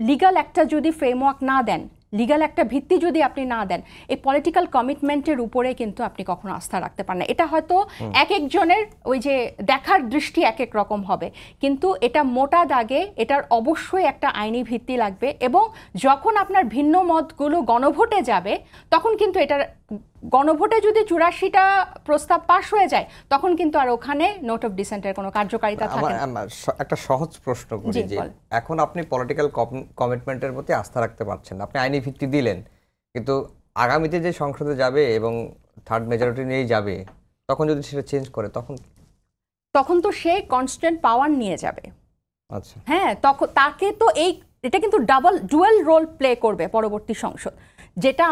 লিগ্যাল একটা যদি ফ্রেমওয়ার্ক না দেন, লিগ্যাল একটা ভিত্তি যদি আপনি না দেন, এই পলিটিক্যাল কমিটমেন্টের উপরে কিন্তু আপনি কখনো আস্থা রাখতে পারেন না। এটা হয়তো এক একজনের ওই যে দেখার দৃষ্টি এক এক রকম হবে, কিন্তু এটা মোটা দাগে এটার অবশ্যই একটা আইনি ভিত্তি লাগবে। এবং যখন আপনার ভিন্ন মতগুলো গণভোটে যাবে, তখন কিন্তু এটার গণভোটে যদি 84টা প্রস্তাব পাশ হয়ে যায়, তখন কিন্তু আর ওখানে নোট অফ ডিসেন্টের কোনো কার্যকারিতা থাকে না। একটা সহজ প্রশ্ন করি, যে এখন আপনি পলিটিক্যাল কমিটমেন্টের প্রতি আস্থা রাখতে পারছেন, আপনি আইনি ভিত্তি দিলেন, কিন্তু আগামীতে যে সংসদে যাবে এবং থার্ড মেজরিটি নিয়েই যাবে, তখন যদি সেটা চেঞ্জ করে, তখন তো সে কনস্ট্যান্ট পাওয়ার নিয়ে যাবে। আচ্ছা, হ্যাঁ, তখন তাকে তো এটা কিন্তু ডুয়াল রোল প্লে করবে পরবর্তী সংসদ। যেটা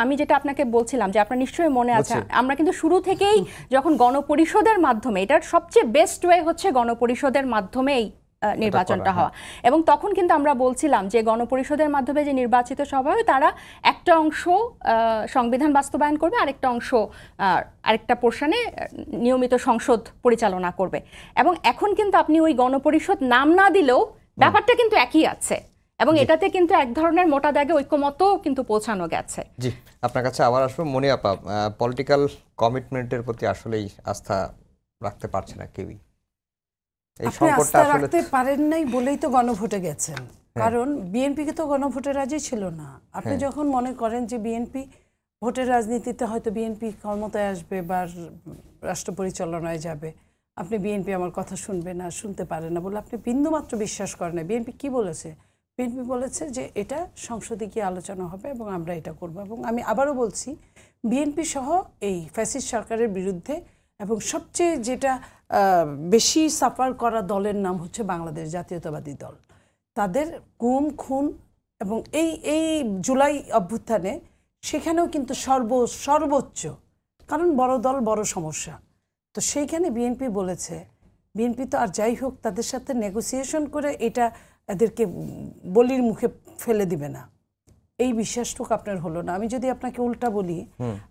আমি যেটা আপনাকে বলছিলাম, যে আপনার নিশ্চয়ই মনে আছে, আমরা কিন্তু শুরু থেকেই যখন গণপরিষদের মাধ্যমে, এটার সবচেয়ে বেস্ট ওয়ে হচ্ছে গণপরিষদের মাধ্যমেই নির্বাচনটা হওয়া, এবং তখন কিন্তু আমরা বলছিলাম যে গণপরিষদের মাধ্যমে যে নির্বাচিত সভা হবে, তারা একটা অংশ সংবিধান বাস্তবায়ন করবে, আরেকটা অংশ আরেকটা পোর্শনে নিয়মিত সংসদ পরিচালনা করবে। এবং এখন কিন্তু আপনি ওই গণপরিষদ নাম না দিলেও ব্যাপারটা কিন্তু একই আছে, এবং এটাতে কিন্তু এক ধরনের মোটা দাগে ঐক্যমত কিন্তু পৌঁছানো গেছে। জি, আপনার কাছে আবার আসবো। মনি আপা, পলিটিক্যাল কমিটমেন্টের প্রতি আসলেই আস্থা রাখতে পারছে না কেউই। এই সংকটটা আসলে রাখতে পারেন নাই বলেই তো গণভোটে গেছেন। কারণ বিএনপিকে তো গণভোটে রাজি ছিল না। আপনি যখন মনে করেন যে বিএনপি ভোটের রাজনীতিতে হয়তো বিএনপি ক্ষমতায় আসবে বা রাষ্ট্র পরিচালনায় যাবে, আপনি বিএনপি আমার কথা শুনবে না, শুনতে পারে না বলে আপনি বিন্দুমাত্র বিশ্বাস করেন না। বিএনপি কি বলেছে? বিএনপি বলেছে যে এটা সংসদে গিয়ে আলোচনা হবে এবং আমরা এটা করব। এবং আমি আবারও বলছি, বিএনপি সহ এই ফ্যাসিস্ট সরকারের বিরুদ্ধে এবং সবচেয়ে যেটা বেশি সাফার করা দলের নাম হচ্ছে বাংলাদেশ জাতীয়তাবাদী দল। তাদের গুম খুন এবং এই জুলাই অভ্যুত্থানে সেখানেও কিন্তু সর্বোচ্চ, কারণ বড় দল বড় সমস্যা। তো সেইখানে বিএনপি বলেছে, বিএনপি তো আর যাই হোক তাদের সাথে নেগোসিয়েশন করে এটা এদেরকে বলির মুখে ফেলে দিবে না। এই বিশ্বাসটুকু আপনার হলো না। আমি যদি আপনাকে উল্টা বলি,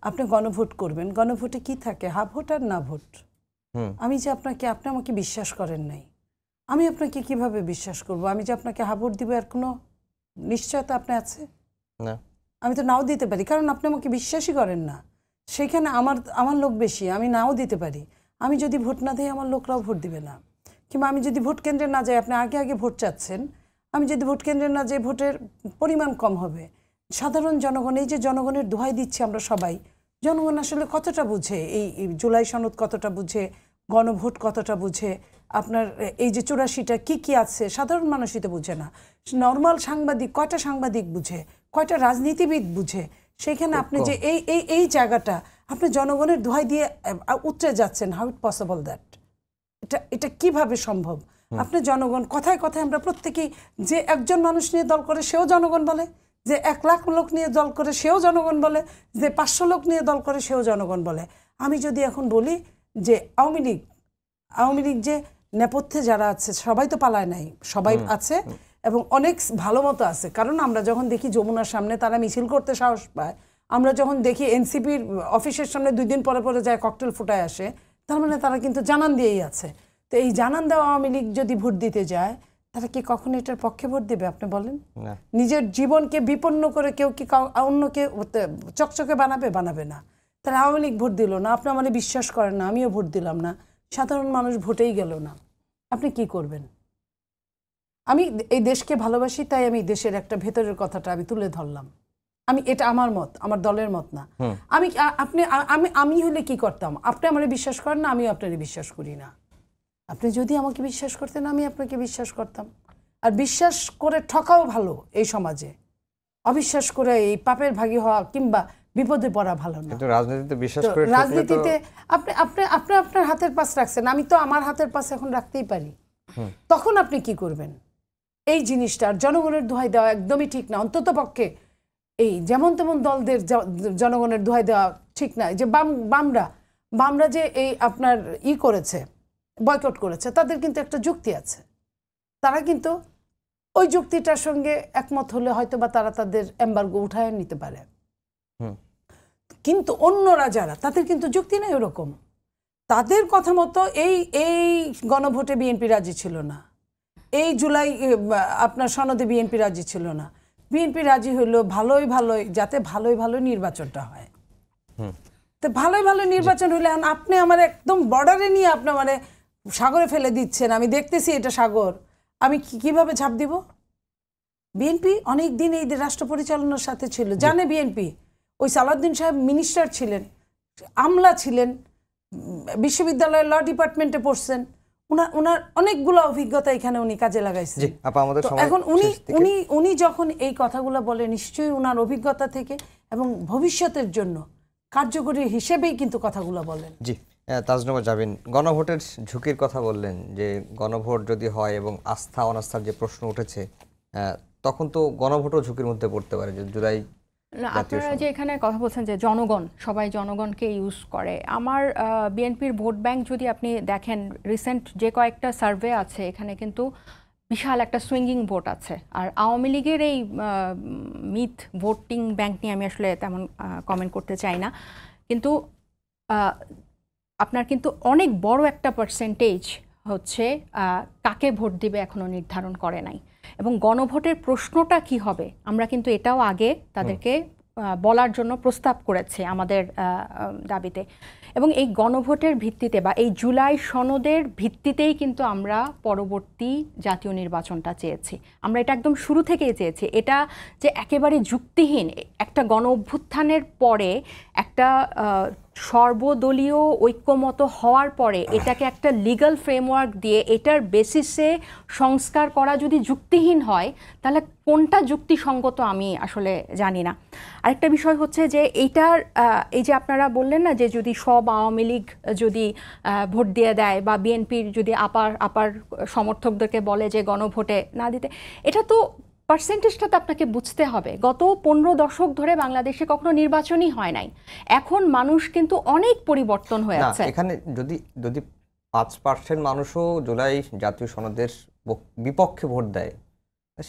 আপনি গণভোট করবেন, গণভোটে কি থাকে? হা ভোট আর না ভোট। আমি যে আপনি আমাকে বিশ্বাস করেন নাই, আমি আপনাকে কিভাবে বিশ্বাস করব? আমি যে আপনাকে হা ভোট দিব এর কোনো নিশ্চয়তা আপনি আছে? না। আমি তো নাও দিতে পারি, কারণ আপনি আমাকে বিশ্বাসই করেন না। সেখানে আমার লোক বেশি, আমি নাও দিতে পারি। আমি যদি ভোট না দিই আমার লোকরাও ভোট দিবে না। কিংবা আমি যদি ভোট কেন্দ্রে না যাই, আপনি আগে আগে ভোট চাচ্ছেন, আমি যদি ভোট কেন্দ্রে না যাই ভোটের পরিমাণ কম হবে। সাধারণ জনগণ, এই যে জনগণের দোহাই দিচ্ছি আমরা সবাই, জনগণ আসলে কতটা বুঝে এই জুলাই সনদ, কতটা বুঝে গণভোট, কতটা বুঝে আপনার এই যে 84টা কি আছে, সাধারণ মানুষই তো বুঝে না। নর্মাল সাংবাদিক, কয়টা সাংবাদিক বুঝে, কয়টা রাজনীতিবিদ বুঝে? সেখানে আপনি যে এই জায়গাটা আপনি জনগণের দোহাই দিয়ে উতরে যাচ্ছেন, হাউ ইট পসিবল দ্যাট? এটা কিভাবে সম্ভব? আপনি জনগণ, কথায় কথায় আমরা প্রত্যেকেই, যে একজন মানুষ নিয়ে দল করে সেও জনগণ বলে, যে 1 লাখ লোক নিয়ে দল করে সেও জনগণ বলে, যে 500 লোক নিয়ে দল করে সেও জনগণ বলে। আমি যদি এখন বলি যে আওয়ামী লীগ যে নেপথ্যে যারা আছে সবাই তো পালায় নাই, সবাই আছে এবং অনেক ভালো মতো আছে। কারণ আমরা যখন দেখি যমুনার সামনে তারা মিছিল করতে সাহস পায়, আমরা যখন দেখি এনসিপির অফিসের সামনে 2 দিন পরে পরে যায় ককটেল ফুটায় আসে, তার মানে তারা কিন্তু জানান দিয়েই আছে। তো এই জানান দেওয়া আওয়ামী লীগ যদি ভোট দিতে যায়, তারা কি কখনো এটার পক্ষে ভোট দেবে? আপনি বলেন। নিজের জীবনকে বিপন্ন করে কেউ কি অন্যকে চকচকে বানাবে না। তারা আওয়ামী লীগ ভোট দিল না, আপনি মানে বিশ্বাস করেন না, আমিও ভোট দিলাম না, সাধারণ মানুষ ভোটেই গেল না, আপনি কি করবেন? আমি এই দেশকে ভালোবাসি, তাই আমি দেশের একটা ভেতরের কথাটা আমি তুলে ধরলাম। এটা আমার মত, আমার দলের মত না। আমি হলে কি করতাম? আপনি আমারে বিশ্বাস করেন না, আমিও আপনারে বিশ্বাস করি না। আপনি যদি আমাকে বিশ্বাস করতেন, আমি আপনাকে বিশ্বাস করতাম। আর বিশ্বাস করে ঠকাও ভালো এই সমাজে, অবিশ্বাস করে এই পাপের ভাগী হওয়া কিংবা বিপদে পড়া ভালো না। কিন্তু রাজনীতিতে বিশ্বাস করে রাজনীতিতে আপনি আপনার হাতের পাশ রাখছেন, আমি তো আমার হাতের পাশ এখন রাখতেই পারি। তখন আপনি কি করবেন? এই জিনিসটা জনগণের দোহাই দেওয়া একদমই ঠিক না। অন্তত পক্ষে এই যেমন তেমন দলদের জনগণের দোহাই দেওয়া ঠিক না। যে বামরা যে এই আপনার করেছে, বয়কট করেছে, তাদের কিন্তু একটা যুক্তি আছে। তারা কিন্তু ওই যুক্তিটার সঙ্গে একমত হলে হয়তো বা তারা তাদের এমবার্গো উঠায় নিতে পারে। কিন্তু অন্যরা যারা, তাদের কিন্তু যুক্তি নেই ওরকম। তাদের কথা মতো এই গণভোটে বিএনপি রাজি ছিল না, এই জুলাই আপনার সনদে বিএনপি রাজি ছিল না। বিএনপি রাজি হইলো ভালোই যাতে ভালোই নির্বাচনটা হয়। তো ভালোই নির্বাচন হলে আপনি আমার একদম বর্ডারে নিয়ে আপনি মানে সাগরে ফেলে দিচ্ছেন, আমি দেখতেছি এটা সাগর, আমি কিভাবে ঝাঁপ দিব? বিএনপি অনেক দিন এই রাষ্ট্র পরিচালনার সাথে ছিল, জানে বিএনপি। ওই সালাউদ্দিন সাহেব মিনিস্টার ছিলেন, আমলা ছিলেন, বিশ্ববিদ্যালয়ের ল ডিপার্টমেন্টে পড়ছেন, উনার অনেকগুলো অভিজ্ঞতা এখানে উনি কাজে লাগাইছেন। এখন উনি যখন এই কথাগুলো বলে, নিশ্চয়ই উনার অভিজ্ঞতা থেকে এবং ভবিষ্যতের জন্য কার্যকরী হিসেবেই কিন্তু কথাগুলো বলেন। জি, তাজনুমা জাবিন, গণভোটের ঝুঁকির কথা বললেন, যে গণভোট যদি হয় এবং আস্থা অনাস্থার যে প্রশ্ন উঠেছে, তখন তো গণভোটও ঝুঁকির মধ্যে পড়তে পারে। যে জুলাই না, আপনারা যে এখানে কথা বলছেন যে জনগণ, সবাই জনগণকে ইউজ করে, আমার বিএনপির ভোট ব্যাংক যদি আপনি দেখেন, রিসেন্ট যে কয়েকটা সার্ভে আছে এখানে কিন্তু বিশাল একটা সুইঙ্গিং ভোট আছে। আর আওয়ামী লীগের এই মিথ ভোটিং ব্যাংক নিয়ে আমি আসলে তেমন কমেন্ট করতে চাই না, কিন্তু আপনার কিন্তু অনেক বড় একটা পার্সেন্টেজ হচ্ছে কাকে ভোট দিবে এখনো নির্ধারণ করে নাই। এবং গণভোটের প্রশ্নটা কি হবে আমরা কিন্তু এটাও আগে তাদেরকে বলার জন্য প্রস্তাব করেছে আমাদের দাবিতে। এবং এই গণভোটের ভিত্তিতে বা এই জুলাই সনদের ভিত্তিতেই কিন্তু আমরা পরবর্তী জাতীয় নির্বাচনটা চেয়েছি। আমরা এটা একদম শুরু থেকেই চেয়েছি। এটা যে একেবারে যুক্তিহীন, একটা গণ অভ্যুত্থানের পরে একটা সর্বদলীয় ঐক্যমত হওয়ার পরে এটাকে একটা লিগ্যাল ফ্রেমওয়ার্ক দিয়ে এটার বেসিসে সংস্কার করা যদি যুক্তিহীন হয়, তাহলে কোনটা যুক্তিসঙ্গত আমি আসলে জানি না। আরেকটা বিষয় হচ্ছে যে এইটার এই যে আপনারা বললেন না, যে যদি সব আওয়ামী লীগ যদি ভোট দিয়ে দেয় বা বিএনপির যদি আপার সমর্থকদেরকে বলে যে গণভোটে না দিতে, এটা তো পার্সেন্টেজটা তো আপনাকে বুঝতে হবে। গত 15 দশক ধরে বাংলাদেশে কখনো নির্বাচনই হয় নাই। এখন মানুষ কিন্তু অনেক পরিবর্তন হয়ে আছে। এখানে যদি 5% মানুষও জুলাই জাতীয় সনদের বিপক্ষে ভোট দেয়,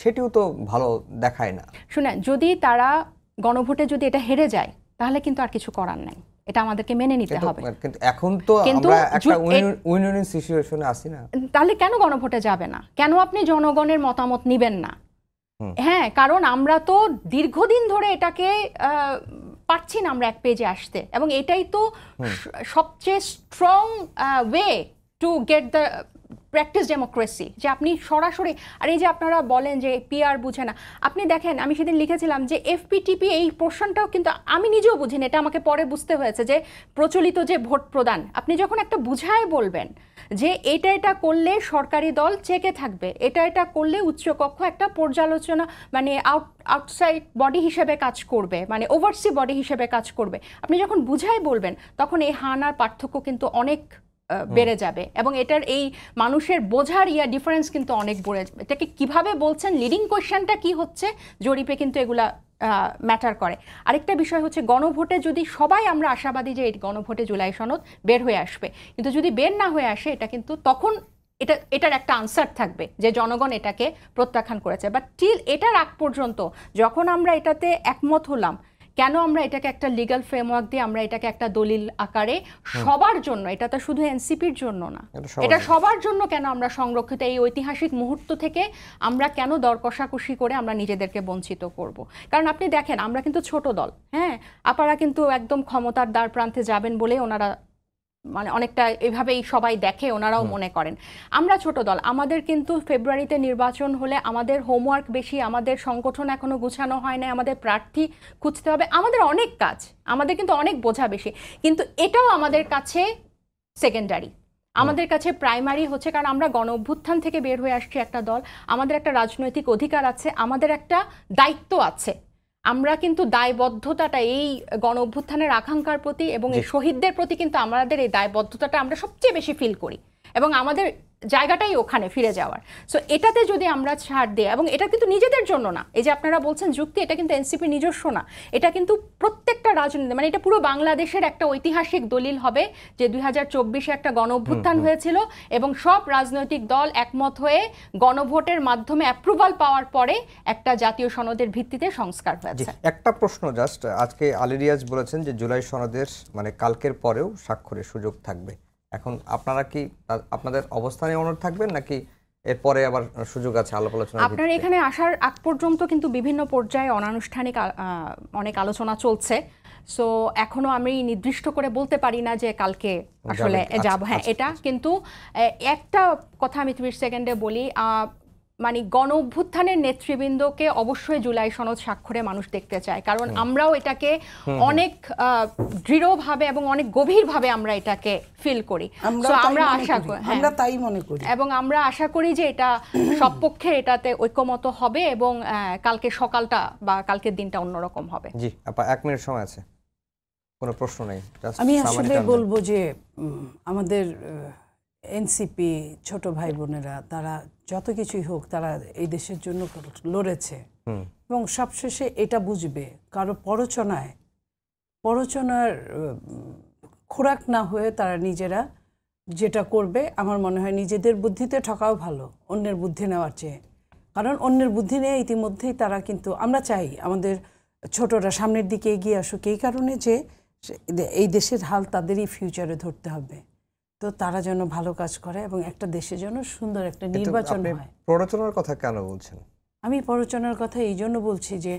সেটিও তো ভালো দেখায় না। শুনেন, যদি তারা গণভোটে যদি এটা হেরে যায় তাহলে কিন্তু আর কিছু করার নাই, এটা আমাদেরকে মেনে নিতে হবে। কিন্তু এখন তো কিন্তু আমরা একটা উইন সিচুয়েশনে আছি না। তাহলে কেন গণভোটে যাবে না? কেন আপনি জনগণের মতামত নিবেন না? হ্যাঁ, কারণ আমরা তো দীর্ঘদিন ধরে এটাকে পারছি না আমরা এক পেজে আসতে, এবং এটাই তো সবচেয়ে strong way to get the practice democracy, যে আপনি সরাসরি। আর এই যে আপনারা বলেন যে পিআর বুঝে না, আপনি দেখেন আমি সেদিন লিখেছিলাম যে এফপিটিপি এই পোর্শনটাও কিন্তু আমি নিজেও বুঝিনি, এটা আমাকে পরে বুঝতে হয়েছে, যে প্রচলিত যে ভোট প্রদান, আপনি যখন একটা বুঝায় বলবেন যে এটা করলে সরকারি দল চেকে থাকবে, এটা করলে উচ্চকক্ষ একটা পর্যালোচনা মানে আউটসাইড বডি হিসেবে কাজ করবে, মানে ওভারসি বডি হিসেবে কাজ করবে, আপনি যখন বুঝায় বলবেন তখন এই হানার পার্থক্য কিন্তু অনেক বেড়ে যাবে, এবং এটার এই মানুষের বোঝার ডিফারেন্স কিন্তু অনেক বেড়ে যাবে। এটাকে কিভাবে বলছেন, লিডিং কোয়েশ্চেনটা কি হচ্ছে, জরিপে কিন্তু এগুলা ম্যাটার করে। আরেকটা বিষয় হচ্ছে গণভোটে যদি সবাই আমরা আশাবাদী যে এই গণভোটে জুলাই সনদ বের হয়ে আসবে, কিন্তু যদি বের না হয়ে আসে এটা কিন্তু তখন এটার একটা আনসার থাকবে যে জনগণ এটাকে প্রত্যাখ্যান করেছে। বাট টিল এটার আগ পর্যন্ত যখন আমরা এটাতে একমত হলাম, কেন আমরা এটাকে একটা লিগ্যাল ফ্রেমওয়ার্ক দিয়ে আমরা এটাকে একটা দলিল আকারে সবার জন্য, এটা তো শুধু এনসিপির জন্য না, এটা সবার জন্য কেন আমরা সংরক্ষিত এই ঐতিহাসিক মুহূর্ত থেকে আমরা কেন দর কষাকষি করে আমরা নিজেদেরকে বঞ্চিত করব? কারণ আপনি দেখেন আমরা কিন্তু ছোট দল, হ্যাঁ, আপনারা কিন্তু একদম ক্ষমতার দ্বার প্রান্তে যাবেন বলে ওনারা মানে অনেকটা এভাবেই সবাই দেখে, ওনারাও মনে করেন আমরা ছোট দল। আমাদের কিন্তু ফেব্রুয়ারিতে নির্বাচন হলে আমাদের হোমওয়ার্ক বেশি, আমাদের সংগঠন এখনো গুছানো হয় না, আমাদের প্রার্থী খুঁজতে হবে, আমাদের অনেক কাজ, আমাদের কিন্তু অনেক বোঝা বেশি। কিন্তু এটাও আমাদের কাছে সেকেন্ডারি, আমাদের কাছে প্রাইমারি হচ্ছে কারণ আমরা গণ অভ্যুত্থান থেকে বের হয়ে আসছি একটা দল, আমাদের একটা রাজনৈতিক অধিকার আছে, আমাদের একটা দায়িত্ব আছে। আমরা কিন্তু দায়বদ্ধতাটা এই গণ অভ্যুত্থানের আকাঙ্ক্ষার প্রতি এবং এই শহীদদের প্রতি কিন্তু আমাদের এই দায়বদ্ধতাটা আমরা সবচেয়ে বেশি ফিল করি, এবং আমাদের জায়গাটাই ওখানে ফিরে যাওয়ার। সো এটাতে যদি আমরা ছাড় দিই, এবং এটা কিন্তু নিজেদের জন্য না, এই যে আপনারা বলছেন যুক্তি, এটা কিন্তু এনসিপি নিজস্ব না, এটা কিন্তু প্রত্যেকটা রাজনীতি, মানে এটা পুরো বাংলাদেশের একটা ঐতিহাসিক দলিল হবে যে 2024-এ একটা গণ অভ্যুত্থান হয়েছিল এবং সব রাজনৈতিক দল একমত হয়ে গণভোটের মাধ্যমে অ্যাপ্রুভাল পাওয়ার পরে একটা জাতীয় সনদের ভিত্তিতে সংস্কার হয়েছে। একটা প্রশ্ন জাস্ট, আজকে আলী রিয়াজ বলেছেন যে জুলাই সনদের মানে কালকের পরেও স্বাক্ষরের সুযোগ থাকবে, এখন আপনারা কি আপনাদের অবস্থানে অনড় থাকবেন নাকি এরপরে আবার সুযোগ আছে আলাপ আলোচনা? আপনার এখানে আসার আগ পর্যন্ত কিন্তু বিভিন্ন পর্যায়ে অনানুষ্ঠানিক অনেক আলোচনা চলছে, সো এখনো আমি নির্দিষ্ট করে বলতে পারি না যে কালকে আসলে যাব। হ্যাঁ, এটা কিন্তু একটা কথা আমি 30 সেকেন্ডে বলি, মানে গণ অভ্যুত্থানের নেতৃবৃন্দকে অবশ্যই জুলাই সনদ স্বাক্ষরে মানুষ দেখতে চায়, কারণ আমরাও এটাকে অনেক দৃঢ়ভাবে এবং অনেক গভীরভাবে আমরা এটাকে ফিল করি, আমরা তাই মনে করি, এবং আমরা আশা করি যে এটা সব পক্ষে এটাতে ঐক্যমত হবে এবং কালকে সকালটা বা কালকের দিনটা অন্যরকম হবে। জি আপা, 1 মিনিট সময় আছে, কোনো প্রশ্ন নেই। আমি আসলে বলবো যে আমাদের এনসিপি ছোট ভাই বোনেরা তারা যত কিছুই হোক তারা এই দেশের জন্য লড়েছে, এবং সবশেষে এটা বুঝবে কারো প্ররোচনার খোরাক না হয়ে তারা নিজেরা যেটা করবে, আমার মনে হয় নিজেদের বুদ্ধিতে ঠকাও ভালো অন্যের বুদ্ধি নেওয়ার চেয়ে, কারণ অন্যের বুদ্ধি নিয়ে ইতিমধ্যেই তারা কিন্তু, আমরা চাই আমাদের ছোটরা সামনের দিকে এগিয়ে আসুক, এই কারণে যে এই দেশের হাল তাদেরই ফিউচারে ধরতে হবে, তো তারা যেন ভালো কাজ করে এবং একটা দেশের জন্য সুন্দর একটা নির্বাচন হয়। প্ররোচনার কথা কেন বলছেন? আমি প্ররোচনার কথা এই জন্য বলছি যে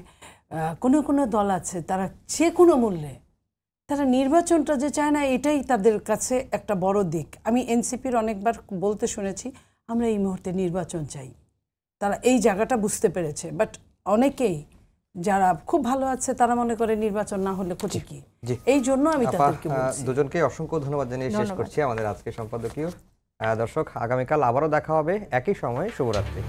কোনো দল আছে তারা যে কোনো মূল্যে তারা নির্বাচনটা যে চায় না, এটাই তাদের কাছে একটা বড় দিক। আমি এনসিপির অনেকবার বলতে শুনেছি আমরা এই মুহূর্তে নির্বাচন চাই, তারা এই জায়গাটা বুঝতে পেরেছে, বাট অনেকেই যারা খুব ভালো আছে তারা মনে করে নির্বাচন না হলে ক্ষতি কি, এই জন্য আমি তাদেরকে বলছি। দুজনকে অসংখ্য ধন্যবাদ জানিয়ে শেষ করছি আমাদের আজকে সম্পাদকীয়। দর্শক, আগামীকাল আবারও দেখা হবে একই সময়ে। শুভরাত্রি।